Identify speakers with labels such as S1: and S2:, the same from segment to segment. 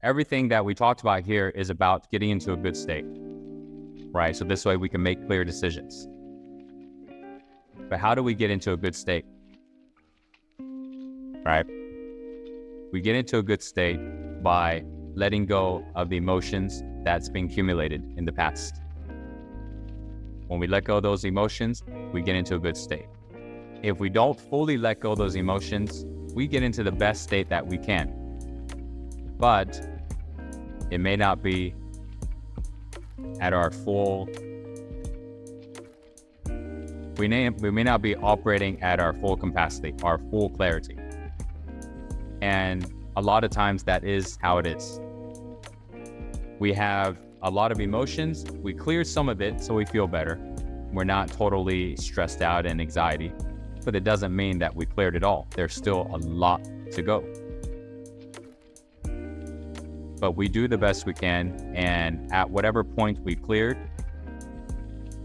S1: everything that we talked about here is about getting into a good state, right? So this way we can make clear decisions. But how do we get into a good state, right? We get into a good state by letting go of the emotions that's been accumulated in the past. When we let go of those emotions, we get into a good state. If we don't fully let go of those emotions, we get into the best state that we can. But it may not be at our full, we may not be operating at our full capacity, our full clarity. And a lot of times that is how it is. We have a lot of emotions. We cleared some of it so we feel better. We're not totally stressed out and anxiety, but it doesn't mean that we cleared it all. There's still a lot to go. But we do the best we can, and at whatever point we cleared,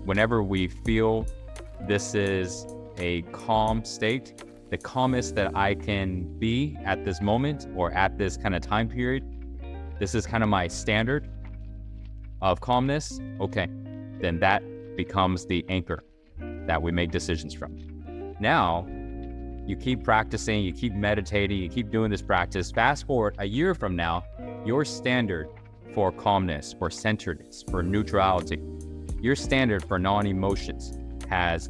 S1: whenever we feel this is a calm state, the calmest that I can be at this moment or at this kind of time period, this is kind of my standard of calmness, okay, then that becomes the anchor that we make decisions from. Now, you keep practicing, you keep meditating, you keep doing this practice. Fast forward a year from now, your standard for calmness, for centeredness, for neutrality, your standard for non-emotions has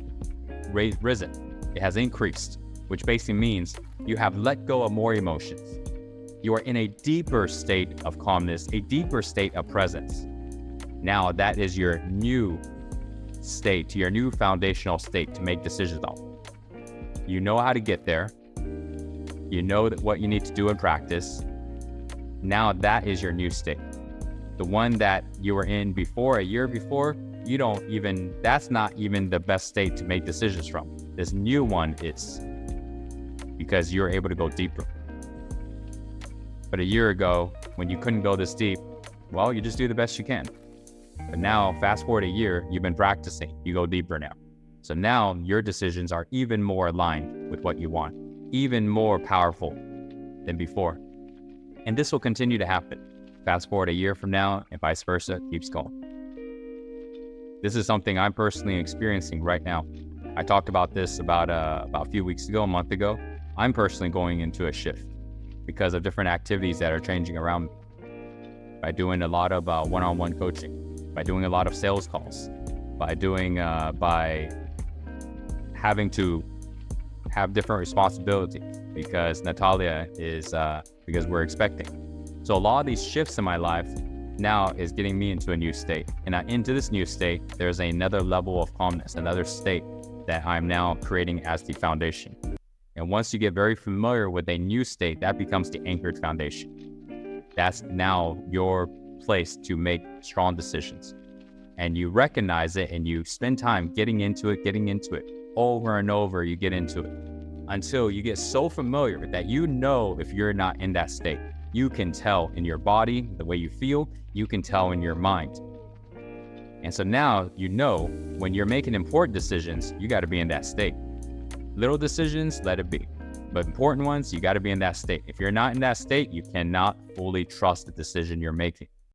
S1: risen. It has increased, which basically means you have let go of more emotions. You are in a deeper state of calmness, a deeper state of presence. Now that is your new state, your new foundational state to make decisions on. You know how to get there. You know what you need to do in practice. Now that is your new state. The one that you were in before, a year before, that's not even the best state to make decisions from. This new one is, because you're able to go deeper. But a year ago, when you couldn't go this deep, well, you just do the best you can. But now, fast forward a year, you've been practicing, you go deeper now. So now your decisions are even more aligned with what you want, even more powerful than before. And this will continue to happen. Fast forward a year from now, and vice versa, keeps going. This is something I'm personally experiencing right now. I talked about this about a few weeks ago, a month ago. I'm personally going into a shift because of different activities that are changing around me. By doing a lot of one-on-one coaching, by doing a lot of sales calls, by having to have different responsibilities because Natalia is, because we're expecting. So a lot of these shifts in my life now is getting me into a new state. And into this new state, there's another level of calmness, another state that I'm now creating as the foundation. And once you get very familiar with a new state, that becomes the anchored foundation. That's now your place to make strong decisions. And you recognize it and you spend time getting into it over and over. You get into it until you get so familiar that you know if you're not in that state. You can tell in your body, the way you feel, you can tell in your mind. And so now you know when you're making important decisions, you got to be in that state. Little decisions, let it be. But important ones, you got to be in that state. If you're not in that state, you cannot fully trust the decision you're making.